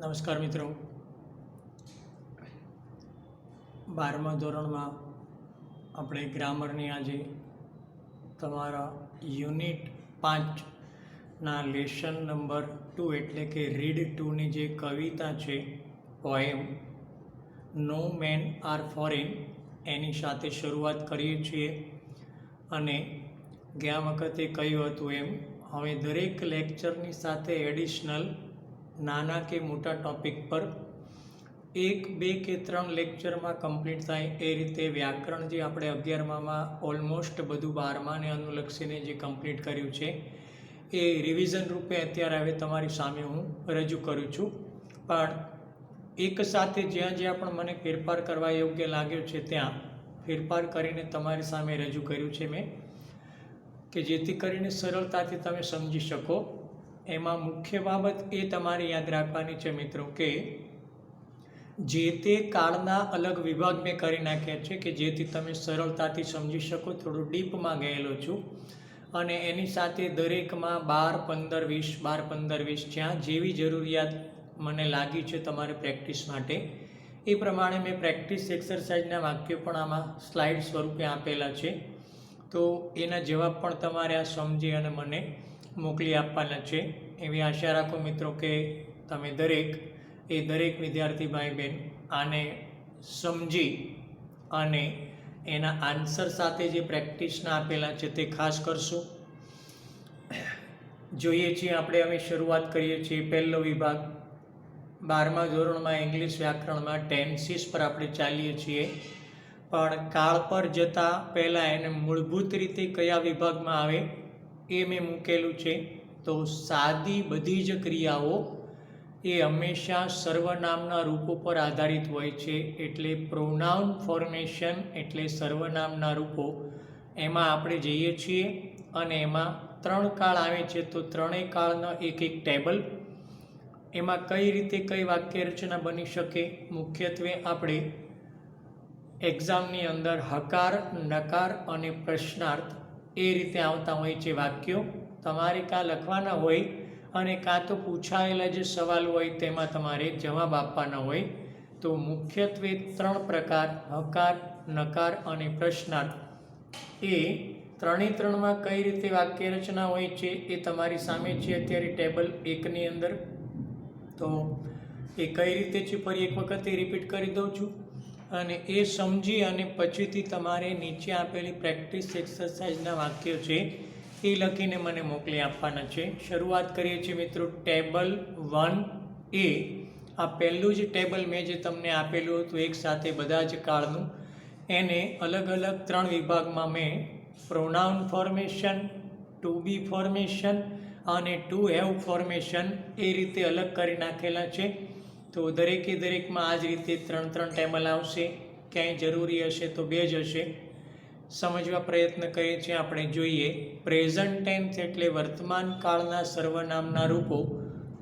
નમસ્કાર મિત્રો, 12મા ધોરણમાં આપણે ગ્રામરની આજે તમારા યુનિટ 5ના લેસન નંબર 2 એટલે કે રીડ 2ની જે કવિતા છે, પોએમ નો મેન આર ફોરેન, એની સાથે શરૂઆત કરીએ છીએ. અને ગયા વખતે કહ્યું હતું એમ હવે દરેક લેક્ચરની સાથે એડિશનલ નાના કે મોટા ટૉપિક પર 1, 2 કે 3 લેક્ચરમાં કમ્પ્લીટ થાય એ રીતે વ્યાકરણ જે આપણે 11મામાં ઓલમોસ્ટ બધું 12માને અનુલક્ષીને જે કમ્પ્લીટ કર્યું છે એ રિવિઝન રૂપે અત્યારે હવે તમારી સામે હું રજૂ કરું છું. પણ એક સાથે જ્યાં જ્યાં પણ મને ફેરફાર કરવા યોગ્ય લાગ્યો છે ત્યાં ફેરફાર કરીને તમારી સામે રજૂ કર્યું છે મેં, કે જેથી કરીને સરળતાથી તમે સમજી શકો. એમાં મુખ્ય બાબત એ તમારે યાદ રાખવાની છે મિત્રો કે જે તે કાળના અલગ વિભાગ મેં કરી નાખ્યા છે કે જેથી તમે સરળતાથી સમજી શકો. થોડું ડીપમાં ગયેલો છું અને એની સાથે દરેકમાં 12, 15, 20, 12, 15, 20 જ્યાં જેવી જરૂરિયાત મને લાગી છે તમારે પ્રેક્ટિસ માટે એ પ્રમાણે મેં પ્રેક્ટિસ એક્સરસાઇઝના વાક્યો પણ આમાં સ્લાઇડ સ્વરૂપે આપેલા છે. તો એના જવાબ પણ તમારે આ સમજી અને મને મોકલી આપવાના છે. એવી આશા રાખો મિત્રો કે તમે દરેક વિદ્યાર્થી ભાઈ બહેન આને સમજી અને એના આન્સર સાથે જે પ્રેક્ટિસના આપેલા છે તે ખાસ કરશો. જોઈએ છીએ આપણે હવે શરૂઆત કરીએ છીએ. પહેલો વિભાગ 12મા ધોરણમાં ઇંગ્લિશ વ્યાકરણમાં ટેન્સીસ પર આપણે ચાલીએ છીએ. પણ કાળ પર જતાં પહેલાં એને મૂળભૂત રીતે કયા વિભાગમાં આવે એ મેં મૂકેલું છે. તો સાદી બધી જ ક્રિયાઓ એ હંમેશા સર્વનામના રૂપો પર આધારિત હોય છે. એટલે પ્રોનાઉન ફોર્મેશન એટલે સર્વનામના રૂપો એમાં આપણે જઈએ છીએ અને એમાં 3 કાળ આવે છે. તો ત્રણેય કાળનો એક ટેબલ, એમાં કઈ રીતે કઈ વાક્ય રચના બની શકે. મુખ્યત્વે આપણે એક્ઝામની અંદર હકાર, નકાર અને પ્રશ્નાર્થ એ રીતે આવતા હોય છે વાક્યો. તમારે કાં લખવાના હોય અને કાં તો પૂછાયેલા જે સવાલ હોય તેમાં તમારે જવાબ આપવાના હોય. તો મુખ્યત્વે 3 પ્રકાર હકાર, નકાર અને પ્રશ્નાર્થ એ ત્રણેમાં કઈ રીતે વાક્ય રચના હોય છે એ તમારી સામે છે અત્યારે ટેબલ 1ની અંદર. તો એ કઈ રીતે છે ફરી એક વખત રિપીટ કરી દઉં છું અને એ સમજી અને પછીથી તમારે નીચે આપેલી પ્રેક્ટિસ એક્સરસાઇઝના વાક્યો છે એ લખીને મને મોકલી આપવાના છે. શરૂઆત કરીએ છીએ મિત્રો ટેબલ 1A. આ પહેલું જ ટેબલ મેં જે તમને આપેલું હતું એક સાથે બધા જ કાળનું, એને અલગ અલગ 3 વિભાગમાં મેં પ્રોનાઉન ફોર્મેશન, ટુ બી ફોર્મેશન અને ટુ હેવ ફોર્મેશન એ રીતે અલગ કરી નાખેલા છે. તો દરેકમાં આ જ રીતે 3 ટેબલ આવશે. ક્યાંય જરૂરી હશે તો 2 જ હશે. સમજવા પ્રયત્ન કરીએ છીએ આપણે. જોઈએ પ્રેઝન્ટ ટેન્સ એટલે વર્તમાન કાળના સર્વનામના રૂપો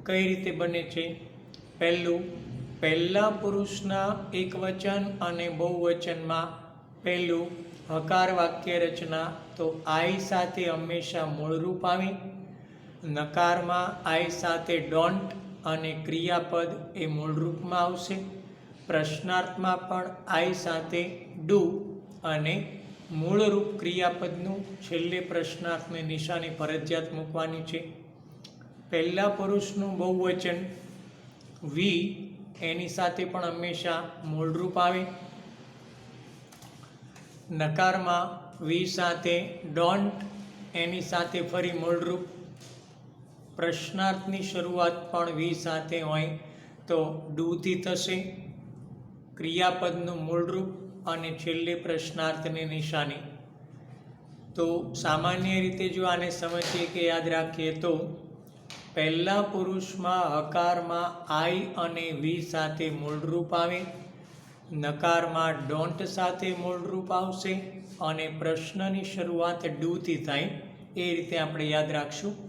કઈ રીતે બને છે. પહેલું, પહેલા પુરુષના એકવચન અને બહુવચનમાં પહેલું હકાર વાક્ય રચના. તો આઈ સાથે હંમેશા મૂળરૂપ આવે. નકારમાં આઈ સાથે ડોન્ટ અને ક્રિયાપદ એ મૂળરૂપમાં આવશે. પ્રશ્નાર્થમાં પણ આઈ સાથે ડુ અને મૂળરૂપ ક્રિયાપદનું છેલ્લે પ્રશ્નાર્થની નિશાની ફરજિયાત મૂકવાની છે. પહેલા પુરુષનું બહુવચન વી એની સાથે પણ હંમેશા મૂળરૂપ આવે. નકારમાં વી સાથે ડોન્ટ એની સાથે ફરી મૂળરૂપ. પ્રશ્નાર્થની શરૂઆત પણ વી સાથે હોય તો ડુથી થશે. ક્રિયાપદનું મૂળરૂપ અને છેલ્લે પ્રશ્નાર્થની નિશાની. તો સામાન્ય રીતે જો આને સમજીએ કે યાદ રાખીએ તો પહેલા પુરુષમાં હકારમાં આઈ અને વી સાથે મૂળરૂપ આવે. નકારમાં ડોન્ટ સાથે મૂળરૂપ આવશે અને પ્રશ્નની શરૂઆત ડુથી થાય. એ રીતે આપણે યાદ રાખશું.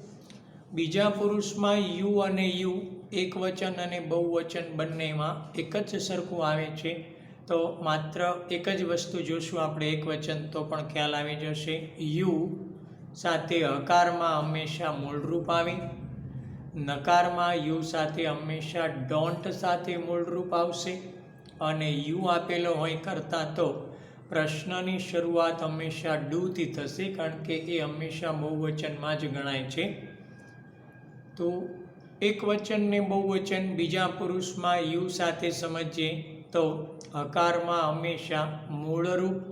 બીજા પુરુષમાં યુ અને યુ એકવચન અને બહુવચન બંનેમાં એક જ સરખું આવે છે. તો માત્ર એક જ વસ્તુ જોશું આપણે એકવચન તો પણ ખ્યાલ આવી જશે. યુ સાથે હકારમાં હંમેશા મૂળરૂપ આવે. નકારમાં યુ સાથે હંમેશા ડોન્ટ સાથે મૂળરૂપ આવશે અને યુ આપેલો હોય કરતાં તો પ્રશ્નની શરૂઆત હંમેશા ડુથી થશે, કારણ કે એ હંમેશા બહુવચનમાં જ ગણાય છે. તો એક વચનને બહુવચન બીજા પુરુષમાં યુ સાથે સમજીએ તો હકારમાં હંમેશા મૂળરૂપ,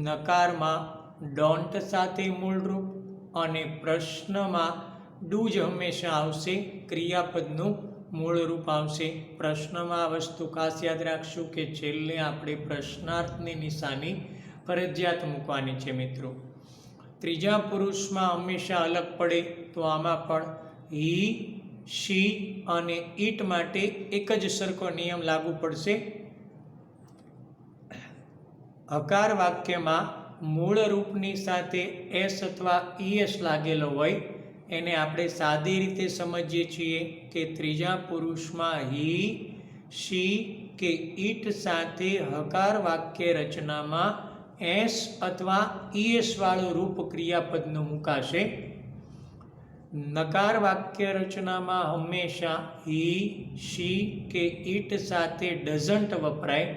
નકારમાં ડોન્ટ સાથે મૂળરૂપ અને પ્રશ્નમાં ડુ જ હંમેશા આવશે, ક્રિયાપદનું મૂળરૂપ આવશે. પ્રશ્નમાં આ વસ્તુ ખાસ યાદ રાખશું કે છેલ્લે આપણે પ્રશ્નાર્થની નિશાની ફરજિયાત મૂકવાની છે મિત્રો. ત્રીજા પુરુષમાં હંમેશા અલગ પડે તો આમાં પણ હી, શી અને ઇટ માટે એક જ સરખો નિયમ લાગુ પડશે. હકાર વાક્યમાં મૂળ રૂપની સાથે એસ અથવા ઈએસ લાગેલો હોય એને આપણે સાદી રીતે સમજીએ છીએ કે ત્રીજા પુરુષમાં હી, શી કે ઇટ સાથે હકાર વાક્ય રચનામાં એસ અથવા ઈએસ વાળું રૂપ ક્રિયાપદનું મુકાશે. નકાર વાક્ય રચનામાં હંમેશા હી, શી કે ઇટ સાથે ડઝન્ટ વપરાય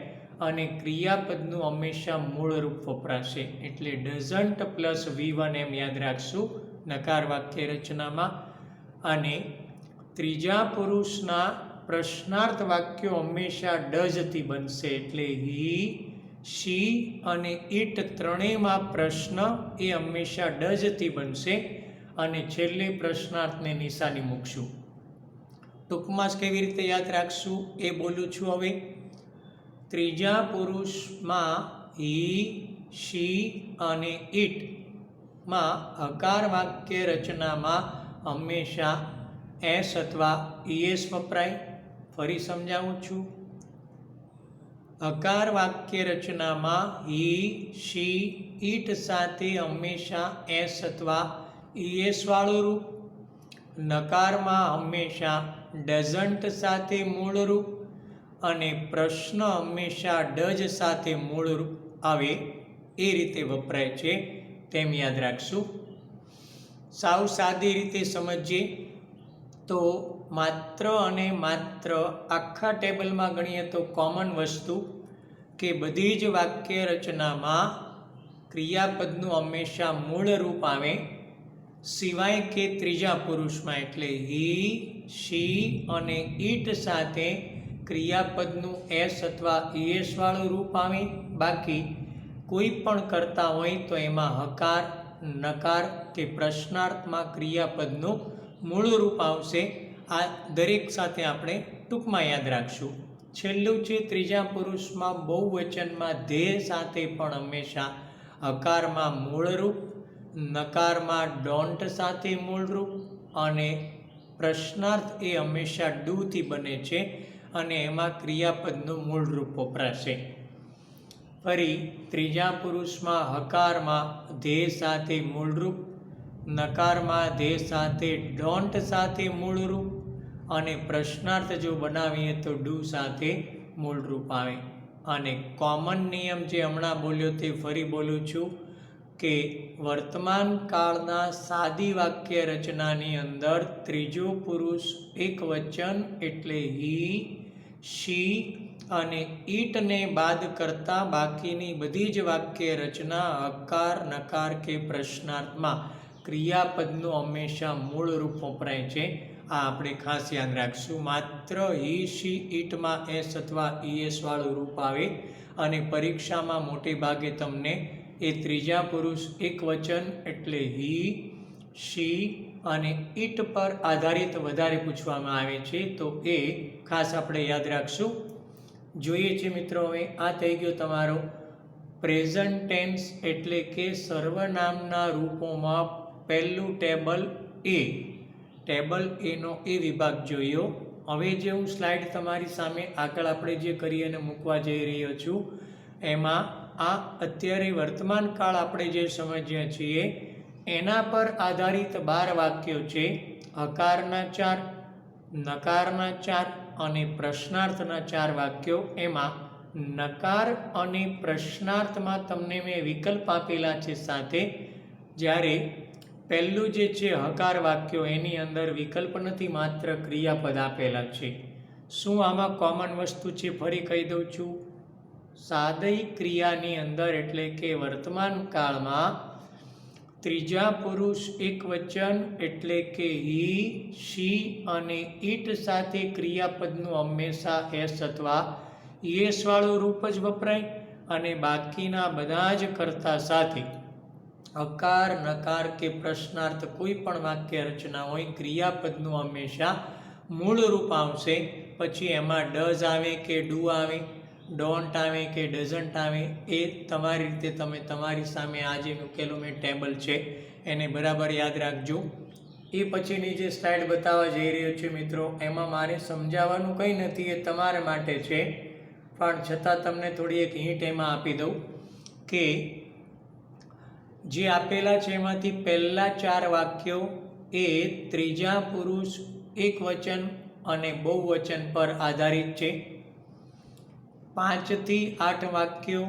અને ક્રિયાપદનું હંમેશા મૂળ રૂપ વપરાશે. એટલે ડઝન્ટ પ્લસ V1 એમ યાદ રાખશું નકાર વાક્ય રચનામાં. અને ત્રીજા પુરુષના પ્રશ્નાર્થ વાક્યો હંમેશા ડઝથી બનશે. એટલે હી, શી અને ઇટ ત્રણેયમાં પ્રશ્ન એ હંમેશા ડઝથી બનશે અને છેલ્લે પ્રશ્નાર્થને નિશાની મૂકશું. ટૂંકમાં જ કેવી રીતે યાદ રાખશું એ બોલું છું હવે. ત્રીજા પુરુષમાં હી, શી અને ઇટ માં હકાર વાક્ય રચનામાં હંમેશા એસ અથવા ઈએસ વપરાય. ફરી સમજાવું છું. હકાર વાક્ય રચનામાં હી, શી, ઇટ સાથે હંમેશા એસ અથવા ઈએસ વાળું રૂપ, નકારમાં હંમેશા ડઝન્ટ સાથે મૂળ રૂપ અને પ્રશ્ન હંમેશા ડઝ સાથે મૂળ રૂપ આવે એ રીતે વપરાય છે તેમ યાદ રાખશું. સાવ સાદી રીતે સમજીએ તો માત્ર અને માત્ર આખા ટેબલમાં ગણીએ તો કોમન વસ્તુ કે બધી જ વાક્ય રચનામાં ક્રિયાપદનું હંમેશા મૂળ રૂપ આવે સિવાય કે ત્રીજા પુરુષમાં. એટલે હી, શી અને ઇટ સાથે ક્રિયાપદનું એસ અથવા ઈએસ વાળું રૂપ આવે. બાકી કોઈ પણ કરતા હોય તો એમાં હકાર, નકાર કે પ્રશ્નાર્થમાં ક્રિયાપદનું મૂળ રૂપ આવશે. આ દરેક સાથે આપણે ટૂંકમાં યાદ રાખશું. છેલ્લું છે ત્રીજા પુરુષમાં બહુવચનમાં ધ્યેય સાથે પણ હંમેશા હકારમાં મૂળ રૂપ, નકારમાં ડોન્ટ સાથે મૂળ રૂપ અને પ્રશ્નાર્થ એ હંમેશા ડુથી બને છે અને એમાં ક્રિયાપદનું મૂળ રૂપ વપરાશે. ફરી ત્રીજા પુરુષમાં હકારમાં ધ્યેય સાથે મૂળરૂપ, નકારમાં ધ્યેય સાથે ડોન્ટ સાથે મૂળરૂપ અને પ્રશ્નાર્થ જો બનાવીએ તો ડુ સાથે મૂળરૂપ આવે. અને કોમન નિયમ જે હમણાં બોલ્યો તે ફરી બોલું છું કે વર્તમાન કાળના સાદી વાક્ય રચનાની અંદર ત્રીજો પુરુષ એક વચન એટલે હી, શી અને ઇટને બાદ કરતા બાકીની બધી જ વાક્ય રચના હકાર, નકાર કે પ્રશ્નાર્થમાં ક્રિયાપદનું હંમેશા મૂળ રૂપ વપરાય છે. આ આપણે ખાસ યાદ રાખશું. માત્ર હી, શી, ઇટમાં એસ અથવા ઈએસ વાળું રૂપ આવે અને પરીક્ષામાં મોટે ભાગે તમને એ ત્રીજા પુરુષ એક વચન એટલે હી, શી અને ઇટ પર આધારિત વધારે પૂછવામાં આવે છે. તો એ ખાસ આપણે યાદ રાખશું. જોઈએ છે મિત્રો, હવે આ થઈ ગયો તમારો પ્રેઝન્ટ ટેન્સ એટલે કે સર્વનામના રૂપોમાં પહેલું ટેબલ એ. ટેબલ એનો એ વિભાગ જોયો. હવે જે હું સ્લાઇડ તમારી સામે આગળ આપણે જે કરી અને મૂકવા જઈ રહ્યો છું એમાં આ અત્યારે વર્તમાન કાળ આપણે જે સમજ્યા છીએ એના પર આધારિત 12 વાક્યો છે. હકારના 4, નકારના 4 અને પ્રશ્નાર્થના 4 વાક્યો. એમાં નકાર અને પ્રશ્નાર્થમાં તમને મેં વિકલ્પ આપેલા છે સાથે. જ્યારે પહેલું જે છે હકાર વાક્યો, એની અંદર વિકલ્પ નથી, માત્ર ક્રિયાપદ આપેલા છે. શું આમાં કોમન વસ્તુ છે? ફરી કહી દઉં છું. સાદય ક્રિયાની અંદર એટલે કે વર્તમાન કાળમાં ત્રીજા પુરુષ એકવચન એટલે કે હી, શી અને ઈટ સાથે ક્રિયાપદનું હંમેશા એસ અથવા યસ વાળું રૂપ જ વપરાય અને બાકીના બધા જ કર્તા સાથે અકાર, નકાર કે પ્રશ્નાર્થ કોઈ પણ વાક્ય રચના હોય ક્રિયાપદનું હંમેશા મૂળ રૂપ આવશે. પછી એમાં ડઝ આવે કે ડુ આવે, ડોન્ટ આવે કે ડઝન્ટ આવે, એ તમારી રીતે તમે તમારી સામે આ જે મૂકેલું મેં ટેબલ છે એને બરાબર યાદ રાખજો. એ પછીની જે સ્લાઇડ બતાવવા જઈ રહ્યો છે મિત્રો, એમાં મારે સમજાવવાનું કંઈ નથી, એ તમારા માટે છે, પણ છતાં તમને થોડી એક હિન્ટ એમાં આપી દઉં કે જે આપેલા છે એમાંથી પહેલા 4 વાક્યો એ ત્રીજા પુરુષ એકવચન અને બહુવચન પર આધારિત છે. 5 થી 8 વાક્યો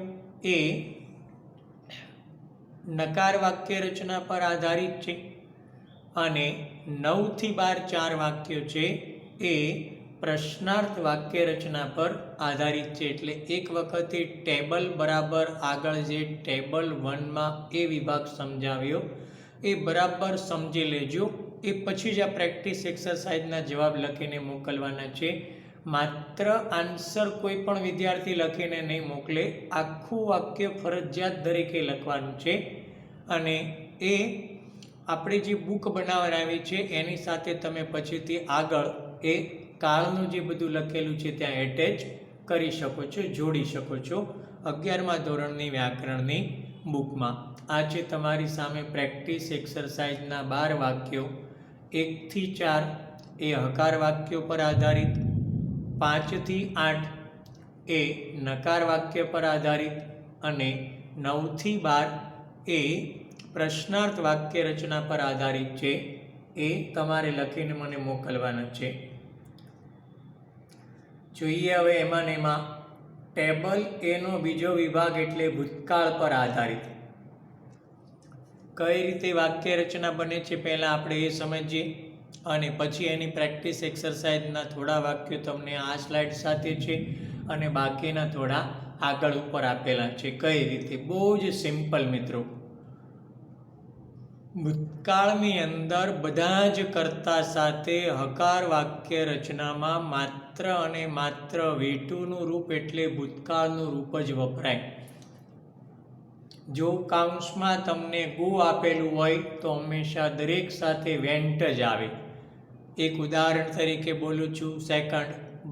એ નકાર વાક્ય રચના પર આધારિત છે અને 9 થી 12 4 વાક્યો છે એ પ્રશ્નાર્થ વાક્ય રચના પર આધારિત છે. એટલે એક વખતે ટેબલ બરાબર આગળ જે ટેબલ 1માં એ વિભાગ સમજાવ્યો એ બરાબર સમજી લેજો. એ પછી જ આ પ્રેક્ટિસ એક્સરસાઇઝના જવાબ લખીને મોકલવાના છે. માત્ર આન્સર કોઈ પણ વિદ્યાર્થી લખીને નહીં મોકલે, આખું વાક્ય ફરજિયાત દરેકે લખવાનું છે અને એ આપણી જે બુક બનાવવાની છે એની સાથે તમે પછીથી આગળ એ કાળનું જે બધું લખેલું છે ત્યાં એટેચ કરી શકો છો, જોડી શકો છો 11મા ધોરણની વ્યાકરણની બુકમાં. આ છે તમારી સામે પ્રેક્ટિસ એક્સરસાઇઝના 12 વાક્યો. 1 થી 4 એ હકાર વાક્યો પર આધારિત, 5 થી 8 એ નકાર વાક્ય પર આધારિત અને 9 થી 12 એ પ્રશ્નાર્થ વાક્ય રચના પર આધારિત છે. એ તમારે લખીને મને મોકલવાના છે. જોઈએ હવે એમાં ને એમાં ટેબલ એનો બીજો વિભાગ એટલે ભૂતકાળ પર આધારિત. કઈ રીતે વાક્ય રચના બને છે પહેલાં આપણે એ સમજીએ અને પછી એની પ્રેક્ટિસ એક્સરસાઇઝના થોડા વાક્યો તમને આ સ્લાઇડ સાથે છે અને બાકીના થોડા આગળ ઉપર આપેલા છે. કઈ રીતે? બહુ જ સિમ્પલ મિત્રો. ભૂતકાળની અંદર બધા જ કર્તા સાથે હકાર વાક્ય રચનામાં માત્ર અને માત્ર વેટુનું રૂપ એટલે ભૂતકાળનું રૂપ જ વપરાય. જો કાઉન્સમાં તમને ગો આપેલું હોય તો હંમેશા દરેક સાથે વેન્ટ જ આવે. એક ઉદાહરણ તરીકે બોલું છું. સેકન્ડ,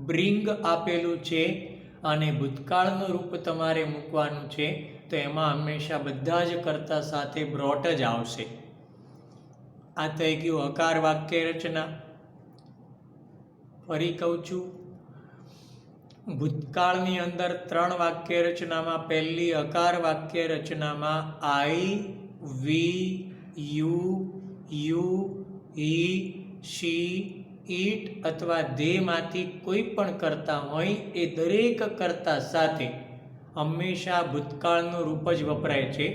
બ્રિંગ આપેલું છે અને ભૂતકાળનું રૂપ તમારે મૂકવાનું છે તો એમાં હંમેશા બધા જ કર્તા સાથે બ્રોટ જ આવશે. આ થઈ ગયું હકાર વાક્ય રચના. ફરી કહું છું, ભૂતકાળની અંદર 3 વાક્ય રચનામાં પહેલી હકાર વાક્ય રચનામાં આઈ, વી, યુ, હી, શી, ઈટ અથવા ધેમાંથી કોઈ પણ કર્તા હોય એ દરેક કર્તા સાથે હંમેશા ભૂતકાળનું રૂપ જ વપરાય છે.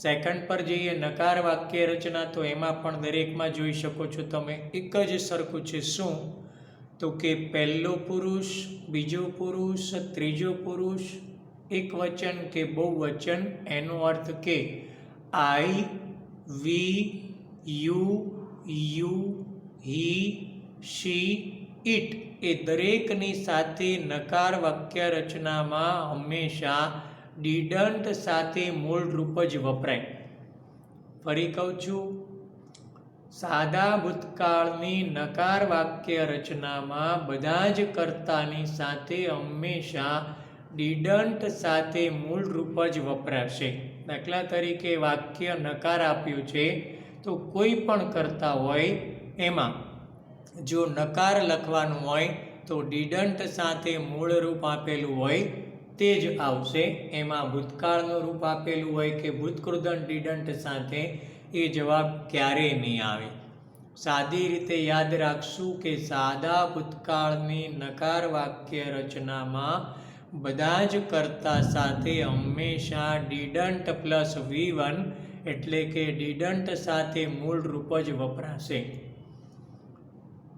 સેકન્ડ પર જઈએ નકાર વાક્ય રચના, તો એમાં પણ દરેકમાં જોઈ શકો છો તમે એક જ સરખું છે. શું? તો કે પહેલો પુરુષ, બીજો પુરુષ, ત્રીજો પુરુષ એકવચન કે બહુવચન, એનો અર્થ કે આઈ, વી, યુ, હી, શી, ઈટ એ દરેકની સાથે નકાર વાક્ય રચનામાં હંમેશા ડીડન્ટ સાથે મૂળ રૂપ જ વપરાય. ફરી કહું છું, સાદા ભૂતકાળની નકાર વાક્ય રચનામાં બધા જ કર્તાની સાથે હંમેશા ડીડન્ટ સાથે મૂળ રૂપ જ વપરાશે. દાખલા તરીકે વાક્ય નકાર આપ્યું છે તો કોઈ પણ કર્તા હોય એમાં જો નકાર લખવાનું હોય તો ડીડન્ટ સાથે મૂળ રૂપ આપેલું હોય તે જ આવશે. એમાં ભૂતકાળનું રૂપ આપેલું હોય કે ભૂતકૃદંત ડીડન્ટ સાથે એ જવાબ ક્યારેય નહીં આવે. સાદી રીતે યાદ રાખશું કે સાદા ભૂતકાળની નકાર વાક્ય રચનામાં બધા જ કર્તા સાથે હંમેશા ડીડન્ટ પ્લસ V1 એટલે કે ડીડન્ટ સાથે મૂળ રૂપ જ વપરાશે.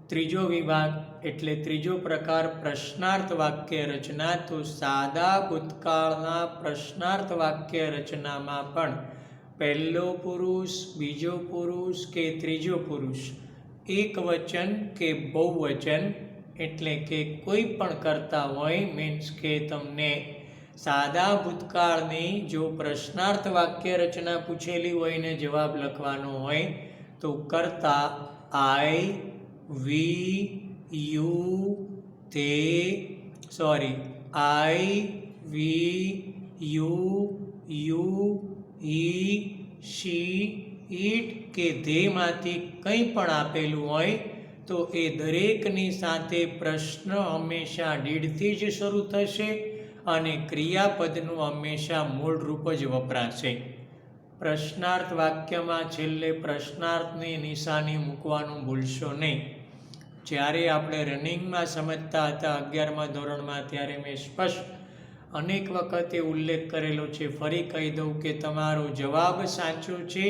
ત્રીજો વિભાગ એટલે ત્રીજો પ્રકાર પ્રશ્નાર્થ વાક્ય રચના. તો સાદા ભૂતકાળના પ્રશ્નાર્થ વાક્ય રચનામાં પણ પહેલો પુરુષ, બીજો પુરુષ કે ત્રીજો પુરુષ, એક વચન કે બહુવચન એટલે કે કોઈ પણ કરતા હોય, મીન્સ કે તમને સાદા ભૂતકાળની જો પ્રશ્નાર્થ વાક્ય રચના પૂછેલી હોય ને જવાબ લખવાનો હોય તો કરતા આઈ, વી, યુ, તે, આઈ, વી, યુ, ઈ, શી, ઈટ કે ધેમાંથી કંઈ પણ આપેલું હોય તો એ દરેકની સાથે પ્રશ્ન હંમેશા ડીડથી જ શરૂ થશે અને ક્રિયાપદનું હંમેશા મૂળ રૂપ જ વપરાશે. પ્રશ્નાર્થ વાક્યમાં છેલ્લે પ્રશ્નાર્થની નિશાની મૂકવાનું ભૂલશો નહીં. જ્યારે આપણે રનિંગમાં સમજતા હતા 11મા ધોરણમાં ત્યારે મેં સ્પષ્ટ અનેક વખતે ઉલ્લેખ કરેલો છે. ફરી કહી દઉં કે તમારો જવાબ સાચો છે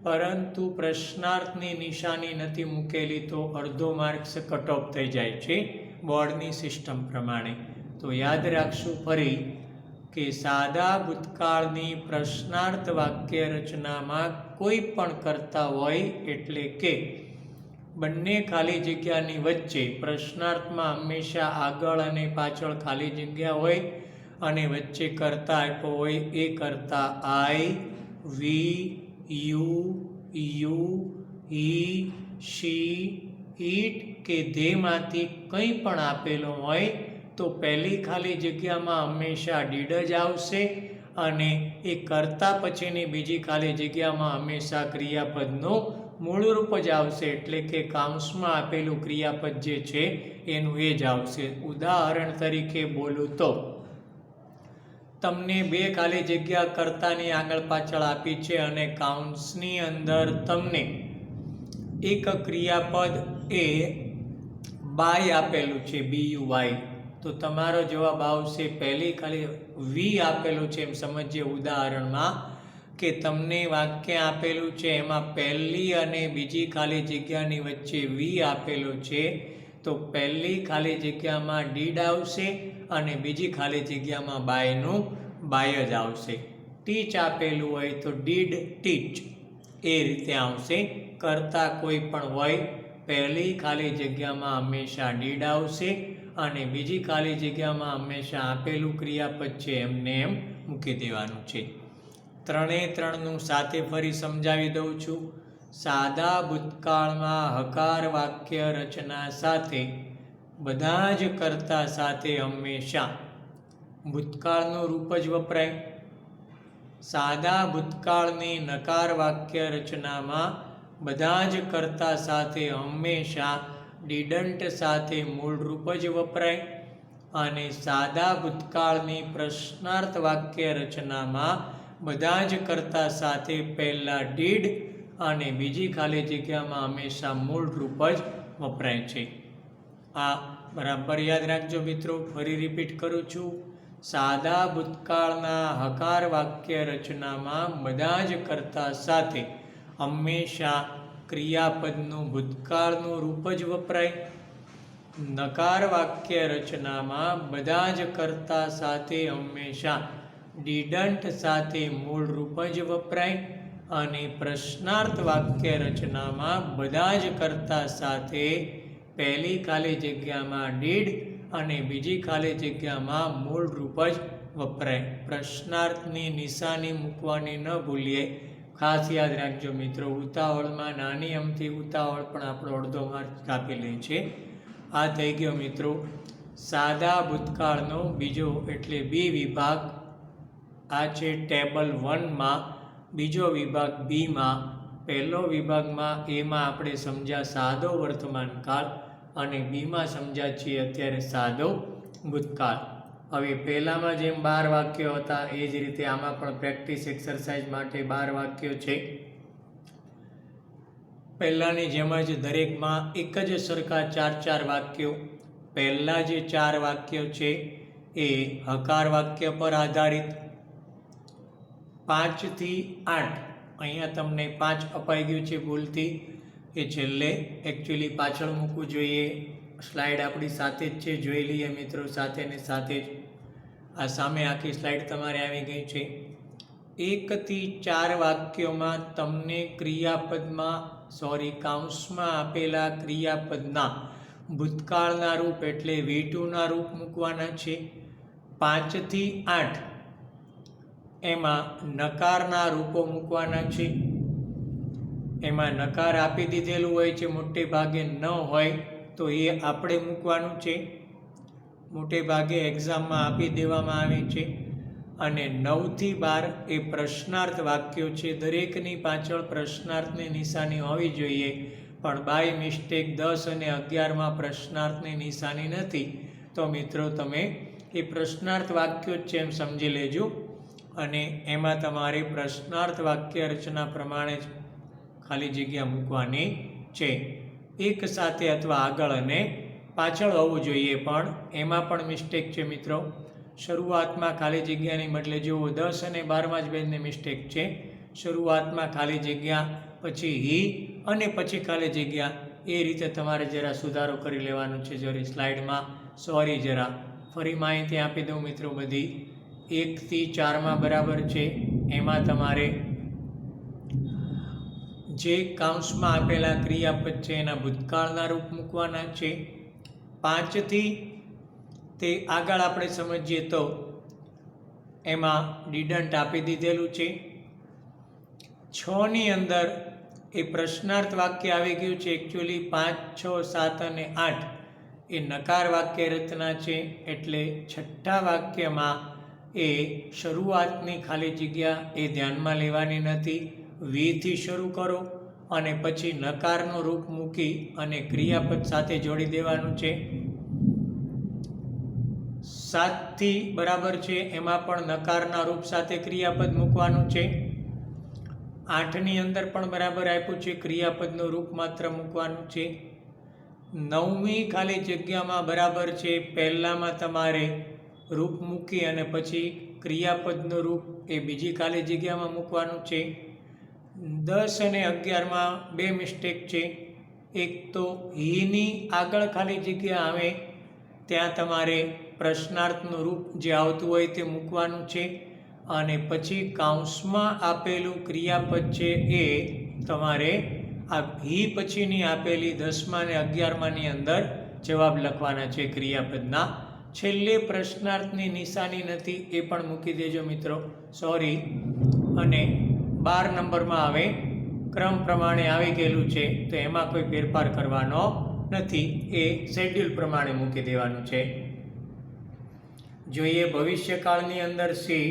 પરંતુ પ્રશ્નાર્થની નિશાની નથી મૂકેલી તો અડધો માર્ક્સ કટ ઓફ થઈ જાય છે બોર્ડની સિસ્ટમ પ્રમાણે. તો યાદ રાખશું ફરી કે સાદા ભૂતકાળની પ્રશ્નાર્થ વાક્ય રચનામાં કોઈ પણ કરતા હોય એટલે કે બંને ખાલી જગ્યાની વચ્ચે પ્રશ્નાર્થમાં હંમેશા આગળ અને પાછળ ખાલી જગ્યા હોય અને વચ્ચે કરતા આપ્યો હોય. એ કરતા આઈ, વી, યુ, ઈ, શી, ઈટ કે ધેમાંથી કંઈ પણ આપેલો હોય તો પહેલી ખાલી જગ્યામાં હંમેશા ડીડ જ આવશે અને એ કરતા પછીની બીજી ખાલી જગ્યામાં હંમેશા ક્રિયાપદનું મૂળ રૂપ જ આવશે. એટલે કે કાઉન્સમાં આપેલું ક્રિયાપદ જે છે એનું એ જ આવશે. ઉદાહરણ તરીકે બોલું તો તમને બે ખાલી જગ્યા કર્તાની આગળ પાછળ આપી છે અને કાઉન્સની અંદર તમને એક ક્રિયાપદ એ બાય આપેલું છે, BUY, તો તમારો જવાબ આવશે પહેલી ખાલી વી આપેલું છે એમ સમજીએ ઉદાહરણમાં કે તમને વાક્ય આપેલું છે એમાં પહેલી અને બીજી ખાલી જગ્યાની વચ્ચે વી આપેલું છે તો પહેલી ખાલી જગ્યામાં ડીડ આવશે અને બીજી ખાલી જગ્યામાં બાય જ આવશે. ટીચ આપેલું હોય તો ડીડ ટીચ એ રીતે આવશે. કરતા કોઈ પણ હોય પહેલી ખાલી જગ્યામાં હંમેશા ડીડ આવશે અને બીજી ખાલી જગ્યામાં હંમેશા આપેલું ક્રિયાપદ છે એમને એમ મૂકી દેવાનું છે. ત્રણે ત્રણનું સાથે ફરી સમજાવી દઉં છું. સાદા ભૂતકાળમાં હકાર વાક્ય રચના સાથે બધા જ કર્તા સાથે હંમેશા ભૂતકાળનું રૂપ જ વપરાય. સાદા ભૂતકાળની નકાર વાક્ય રચનામાં બધા જ કર્તા સાથે હંમેશા ડીડન્ટ સાથે મૂળ રૂપ જ વપરાય અને સાદા ભૂતકાળની પ્રશ્નાર્થ વાક્ય રચનામાં બધા જ કર્તા સાથે પહેલા ડીડ અને બીજી ખાલી જગ્યામાં હંમેશા મૂળ રૂપ જ વપરાય છે. આ બરાબર યાદ રાખજો મિત્રો. ફરી રિપીટ કરું છું. સાદા ભૂતકાળના હકાર વાક્ય રચનામાં બધા જ કર્તા સાથે હંમેશા ક્રિયાપદનું ભૂતકાળનું રૂપ જ વપરાય. નકાર વાક્ય રચનામાં બધા જ કર્તા સાથે હંમેશા ડીડન્ટ સાથે મૂળ રૂપ જ વપરાય અને પ્રશ્નાર્થ વાક્ય રચનામાં બધા જ કર્તા સાથે પહેલી ખાલી જગ્યામાં ડીડ અને બીજી ખાલી જગ્યામાં મૂળ રૂપ જ વપરાય. પ્રશ્નાર્થની નિશાની મૂકવાની ન ભૂલીએ. ખાસ યાદ રાખજો મિત્રો. ઉતાવળમાં નાની અમથી ઉતાવળ પણ આપણો અડધો માર્ક કાપી લે છે. આ થઈ ગયો મિત્રો સાદા ભૂતકાળનો બીજો એટલે બી વિભાગ. આ છે ટેબલ 1માં. બીજો વિભાગ બીમાં. પહેલો વિભાગમાં એમાં આપણે સમજ્યા સાદો વર્તમાનકાળ અને બીમાં સમજ્યા છીએ અત્યારે સાદો ભૂતકાળ. હવે પહેલામાં જેમ 12 વાક્યો હતા એ જ રીતે આમાં પણ પ્રેક્ટિસ એક્સરસાઇઝ માટે 12 વાક્યો છે. પહેલાની જેમ જ દરેકમાં એક જ સરખા 4 વાક્યો. પહેલા જે 4 વાક્યો છે એ હકાર વાક્ય પર આધારિત. 5 થી 8 અહીંયા તમને 5 અપાઈ ગયું છે ભૂલથી, એ છેલ્લે એકચ્યુઅલી પાછળ મૂકવું જોઈએ. સ્લાઇડ આપણી સાથે જ છે, જોઈ લઈએ મિત્રો સાથે ને સાથે જ. આ સામે આખી સ્લાઇડ તમારે આવી ગઈ છે. 1 થી 4 વાક્યોમાં તમને કૌંસમાં આપેલા ક્રિયાપદના ભૂતકાળના રૂપ એટલે V2 ના રૂપ મૂકવાના છે. 5 થી 8 એમાં નકારના રૂપો મૂકવાના છે. એમાં નકાર આપી દીધેલું હોય છે, મોટે ભાગે ન હોય તો એ આપણે મૂકવાનું છે. મોટે ભાગે એક્ઝામમાં આપી દેવામાં આવે છે. અને 9 થી 12 એ પ્રશ્નાર્થ વાક્યો છે. દરેકની પાછળ પ્રશ્નાર્થની નિશાની હોવી જોઈએ, પણ બાય મિસ્ટેક 10 અને 11માં પ્રશ્નાર્થની નિશાની નથી. તો મિત્રો તમે એ પ્રશ્નાર્થ વાક્યો જ છે એમ સમજી લેજો. અને એમાં તમારે પ્રશ્નાર્થ વાક્ય રચના પ્રમાણે જ ખાલી જગ્યા મૂકવાની છે. એક સાથે અથવા આગળ અને પાછળ હોવું જોઈએ, પણ એમાં પણ મિસ્ટેક છે મિત્રો. શરૂઆતમાં ખાલી જગ્યાની બદલે જુઓ 10 અને 12માં જ બેનને મિસ્ટેક છે. શરૂઆતમાં ખાલી જગ્યા, પછી હી અને પછી ખાલી જગ્યા, એ રીતે તમારે જરા સુધારો કરી લેવાનો છે. જરી સ્લાઇડમાં જરા ફરી માહિતી આપી દઉં મિત્રો બધી. 1 થી 4માં બરાબર છે, એમાં તમારે જે કૌંસમાં આપેલા ક્રિયાપદ છે એના ભૂતકાળના રૂપ મૂકવાના છે. 5 થી તે આગળ આપણે સમજીએ તો એમાં ડિડન્ટ આપી દીધેલું છે. 6 ની અંદર એ પ્રશ્નાર્થ વાક્ય આવી ગયું છે. એકચ્યુઅલી 5, 6, 7 અને 8 એ નકાર વાક્ય રચના છે, એટલે છઠ્ઠા વાક્યમાં એ શરૂઆતની ખાલી જગ્યા એ ધ્યાનમાં લેવાની નથી. વીથી શરૂ કરો અને પછી નકારનું રૂપ મૂકી અને ક્રિયાપદ સાથે જોડી દેવાનું છે. 7 થી બરાબર છે, એમાં પણ નકારના રૂપ સાથે ક્રિયાપદ મૂકવાનું છે. 8 ની અંદર પણ બરાબર આપ્યું છે, ક્રિયાપદનું રૂપ માત્ર મૂકવાનું છે. 9મી ખાલી જગ્યામાં બરાબર છે, પહેલામાં તમારે રૂપ મૂકી અને પછી ક્રિયાપદનું રૂપ એ બીજી ખાલી જગ્યામાં મૂકવાનું છે. 10 અને 11માં 2 મિસ્ટેક છે. એક તો હીની આગળ ખાલી જગ્યા આવે ત્યાં તમારે પ્રશ્નાર્થનું રૂપ જે આવતું હોય તે મૂકવાનું છે. અને પછી કૌંસમાં આપેલું ક્રિયાપદ છે એ તમારે આ હી પછીની આપેલી 10મા અને 11માની અંદર જવાબ લખવાના છે ક્રિયાપદના. છેલ્લે પ્રશ્નાર્થની નિશાની નથી, એ પણ મૂકી દેજો મિત્રો. અને 12 નંબરમાં હવે ક્રમ પ્રમાણે આવી ગયેલું છે, તો એમાં કોઈ ફેરફાર કરવાનો નથી, એ શેડ્યુલ પ્રમાણે મૂકી દેવાનું છે. જોઈએ ભવિષ્યકાળની અંદર સી.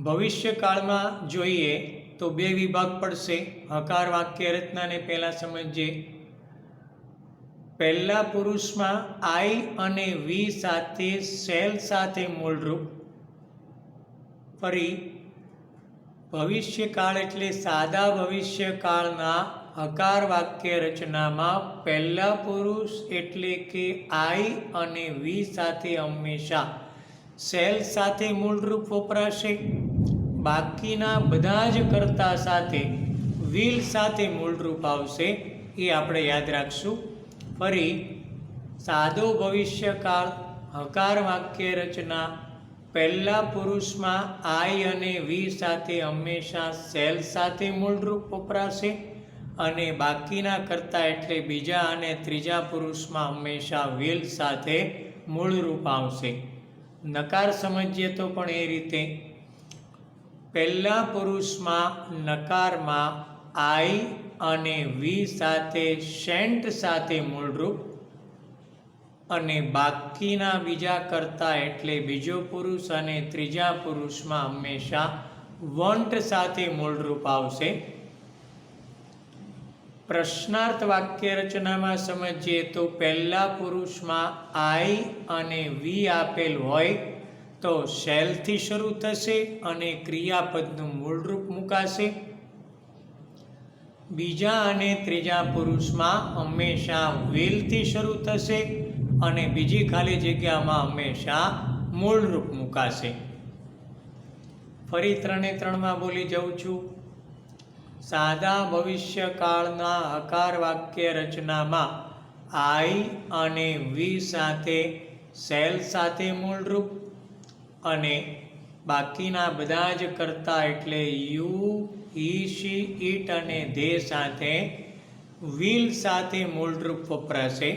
ભવિષ્યકાળમાં જોઈએ તો 2 વિભાગ પડશે. હકાર વાક્ય રચનાને પહેલા સમજીએ. પહેલા પુરુષમાં આઈ અને વી સાથે સેલ સાથે મૂળરૂપ. ફરી ભવિષ્યકાળ એટલે સાદા ભવિષ્યકાળના હકાર વાક્ય રચનામાં પહેલા પુરુષ એટલે કે આઈ અને વી સાથે હંમેશા સેલ સાથે મૂળરૂપ વપરાશે. બાકીના બધા જ કર્તા સાથે વિલ સાથે મૂળરૂપ આવશે, એ આપણે યાદ રાખશું. ફરી સાદો ભવિષ્યકાળ હકાર વાક્ય રચના પહેલા પુરુષમાં આઈ અને વી સાથે હંમેશા સેલ સાથે મૂળરૂપ વપરાશે અને બાકીના કર્તા એટલે બીજા અને ત્રીજા પુરુષમાં હંમેશા વિલ સાથે મૂળરૂપ આવશે. નકાર સમજીએ તો પણ એ રીતે પહેલા પુરુષમાં નકારમાં આઈ અને વી સાથે શેન્ટ સાથે મૂળરૂપ અને બાકીના બીજા કર્તા એટલે બીજો પુરુષ અને ત્રીજા પુરુષમાં હંમેશા વોન્ટ સાથે મૂળરૂપ આવશે. પ્રશ્નાર્થ વાક્ય રચનામાં સમજીએ તો પહેલા પુરુષમાં આઈ અને વી આપેલ હોય તો શેલથી શરૂ થશે અને ક્રિયાપદનું મૂળરૂપ મુકાશે. બીજા અને ત્રીજા પુરુષમાં હંમેશા વિલથી શરૂ થશે અને બીજી ખાલી જગ્યામાં હંમેશા મૂળરૂપ મુકાશે. ફરી 3 એ 3માં બોલી જાઉં છું. સાદા ભવિષ્યકાળના હકાર વાક્ય રચનામાં આઈ અને વી સાથે સેલ સાથે મૂળરૂપ અને બાકીના બધા જ કરતા એટલે યુ, હી, શી, ઇટ અને ધે સાથે વિલ સાથે મૂળરૂપ વપરાશે.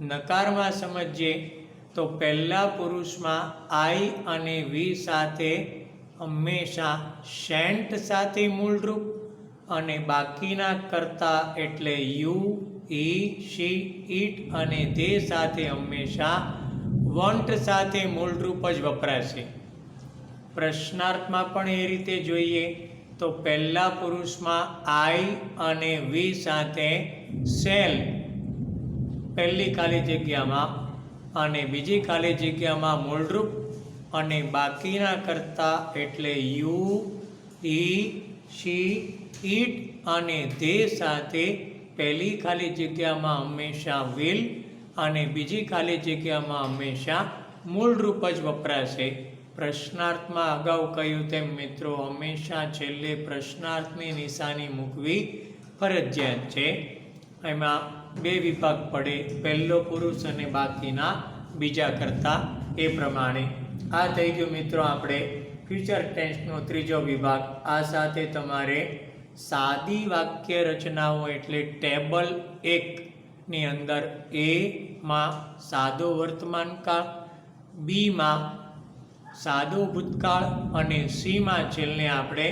નકારમાં સમજીએ તો પહેલા પુરુષમાં આઈ અને વી સાથે હંમેશા શેન્ટ સાથે મૂળરૂપ અને બાકીના કરતા એટલે યુ, હી, શી, ઇટ અને ધે સાથે હંમેશા વોન્ટ સાથે મૂળરૂપ જ વપરાશે. પ્રશ્નાર્થમાં પણ એ રીતે જોઈએ તો પહેલા પુરુષમાં આઈ અને વી સાથે સેલ પહેલી ખાલી જગ્યામાં અને બીજી ખાલી જગ્યામાં મૂળરૂપ અને બાકીના કરતા એટલે યુ, હી, શી, ઇટ અને ધે સાથે પહેલી ખાલી જગ્યામાં હંમેશા વિલ અને બીજી ખાલી જગ્યામાં હંમેશા મૂળરૂપ જ વપરાશે. પ્રશ્નાર્થમાં અગાઉ કહ્યું તેમ મિત્રો હંમેશા છેલ્લે પ્રશ્નાર્થની નિશાની મૂકવી ફરજિયાત છે. એમાં 2 વિભાગ પડે, પહેલો પુરુષ અને બાકીના બીજા કરતા, એ પ્રમાણે. આ થઈ ગયું મિત્રો આપણે ફ્યુચર ટેન્સનો 3જો વિભાગ. આ સાથે તમારે સાદી વાક્ય રચનાઓ એટલે ટેબલ 1ની અંદર એમાં સાદો વર્તમાનકાળ, બીમાં સાદો ભૂતકાળ અને સીમાં છેલ્લે આપણે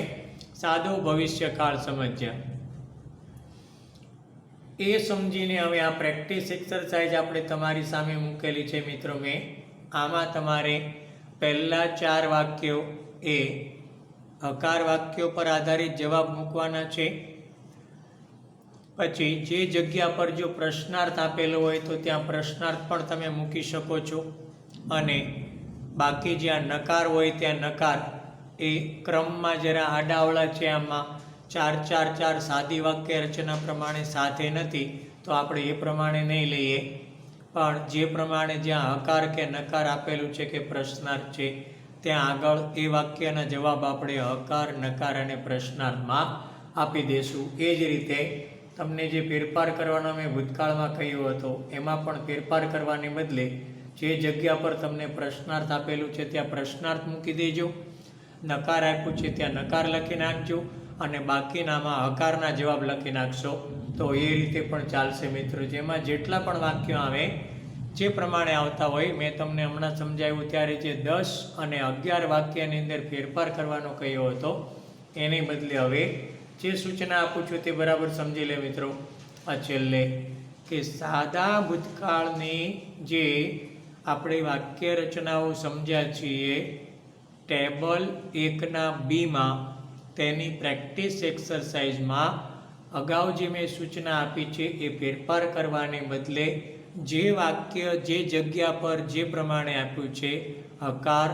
સાદો ભવિષ્યકાળ સમજ્યા. એ સમજીને હવે આ પ્રેક્ટિસ એક્સરસાઇઝ આપણે તમારી સામે મૂકેલી છે મિત્રો. આમાં તમારે પહેલા 4 વાક્યો એ હકાર વાક્યો પર આધારિત જવાબ મૂકવાના છે. પછી જે જગ્યા પર જો પ્રશ્નાર્થ આપેલો હોય તો ત્યાં પ્રશ્નાર્થ પણ તમે મૂકી શકો છો અને બાકી જ્યાં નકાર હોય ત્યાં નકાર. એ ક્રમમાં જરા આડાવળા છે. આમાં 4 સાદી વાક્ય રચના પ્રમાણે સાથે નથી તો આપણે એ પ્રમાણે નહીં લઈએ, પણ જે પ્રમાણે જ્યાં હકાર કે નકાર આપેલું છે કે પ્રશ્નાર્થ છે ત્યાં આગળ એ વાક્યના જવાબ આપણે હકાર, નકાર અને પ્રશ્નાર્થમાં આપી દઈશું. એ જ રીતે તમને જે ફેરફાર કરવાનો મેં ભૂતકાળમાં કહ્યું હતો એમાં પણ ફેરફાર કરવાને બદલે જે જગ્યા પર તમને પ્રશ્નાર્થ આપેલું છે ત્યાં પ્રશ્નાર્થ મૂકી દેજો, નકાર આપ્યું છે ત્યાં નકાર લખી નાખજો અને બાકીનામાં હકારના જવાબ લખી નાખશો તો એ રીતે પણ ચાલશે મિત્રો. જેમાં જેટલા પણ વાક્યો આવે જે પ્રમાણે આવતા હોય, મેં તમને હમણાં સમજાવ્યું ત્યારે જે 10 અને 11 વાક્યની અંદર ફેરફાર કરવાનો કહ્યો હતો એને બદલે હવે જે સૂચના આપું છું તે બરાબર સમજી લે મિત્રો. આ છેલ્લે કે સાદા ભૂતકાળની જે આપણે વાક્ય રચનાઓ સમજ્યા છીએ ટેબલ 1ના બીમાં તેની પ્રેક્ટિસ એક્સરસાઇઝમાં અગાઉ જે મેં સૂચના આપી છે એ ફેરફાર કરવાને બદલે જે વાક્ય જે જગ્યા પર જે પ્રમાણે આપ્યું છે હકાર,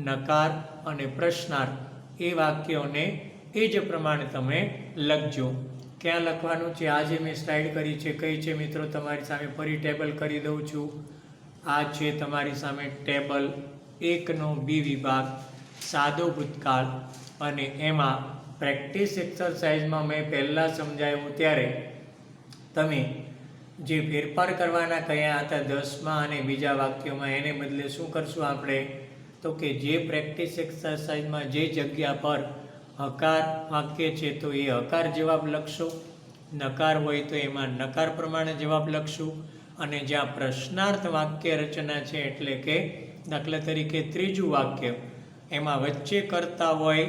નકાર અને પ્રશ્નાર્થ એ વાક્યોને એ જ પ્રમાણે તમે લખજો. ક્યાં લખવાનું છે આ જે મેં સ્લાઇડ કરી છે કઈ છે મિત્રો તમારી સામે ફરી ટેબલ કરી દઉં છું. આ છે તમારી સામે ટેબલ 1નો બી વિભાગ સાદો ભૂતકાળ અને એમાં પ્રેક્ટિસ એક્સરસાઇઝમાં મેં પહેલાં સમજાવ્યું ત્યારે તમે જે ફેરફાર કરવાના કયા હતા 10માં અને બીજા વાક્યોમાં એને બદલે શું કરશું આપણે તો કે જે પ્રેક્ટિસ એક્સરસાઇઝમાં જે જગ્યા પર હકાર વાક્ય છે તો એ હકાર જવાબ લખશો, નકાર હોય તો એમાં નકાર પ્રમાણે જવાબ લખશું અને જ્યાં પ્રશ્નાર્થ વાક્ય રચના છે એટલે કે દાખલા તરીકે 3જું વાક્ય એમાં વચ્ચે કરતા હોય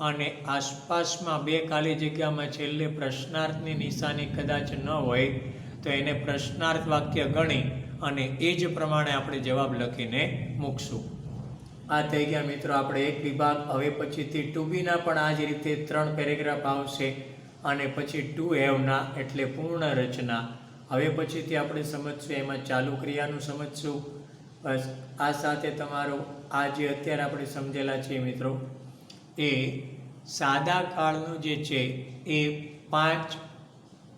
અને આસપાસમાં 2 ખાલી જગ્યામાં છેલ્લે પ્રશ્નાર્થની નિશાની કદાચ ન હોય તો એને પ્રશ્નાર્થ વાક્ય ગણી અને એ જ પ્રમાણે આપણે જવાબ લખીને મૂકશું. આ થઈ ગયા મિત્રો આપણે એક વિભાગ. હવે પછીથી 2બીના પણ આ જ રીતે 3 પેરેગ્રાફ આવશે અને પછી 2હેવના એટલે પૂર્ણ રચના. હવે પછીથી આપણે સમજશું એમાં ચાલુ ક્રિયાનું સમજશું. બસ આ સાથે તમારો આ જે અત્યારે આપણે સમજેલા છે મિત્રો એ સાદા કાળનું જે છે એ 5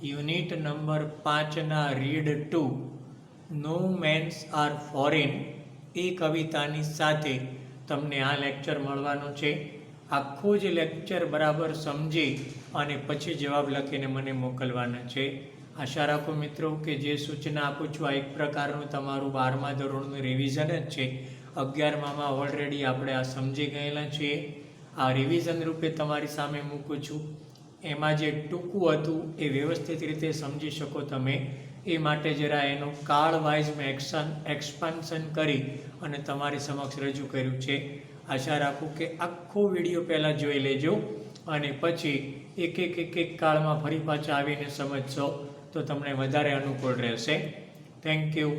યુનિટ નંબર 5ના રીડ 2 નો મેન્સ આર ફોરેન એ કવિતાની સાથે તમને આ લેક્ચર મળવાનો છે. આખો જ લેક્ચર બરાબર સમજી અને પછી જવાબ લખીને મને મોકલવાના છે. આશા રાખો મિત્રો કે જે સૂચના આપું છું આ એક પ્રકારનું તમારું 12મા ધોરણનું રિવિઝન જ છે. 11મામાં ઓલરેડી આપણે આ સમજી ગયેલા છીએ. આ રિવિઝન રૂપે તમારી સામે મૂકું છું. એમાં જે ટૂંકું હતું એ વ્યવસ્થિત રીતે સમજી શકો તમે એ માટે જરા એનું કાળ વાઇઝ મેં એક્સપાન્શન કરી અને તમારી સમક્ષ રજૂ કર્યું છે. આશા રાખું કે આખો વિડીયો પહેલાં જોઈ લેજો અને પછી એક કાળમાં ફરી પાછા આવીને સમજશો તો તમને વધારે અનુકૂળ રહેશે. Thank you.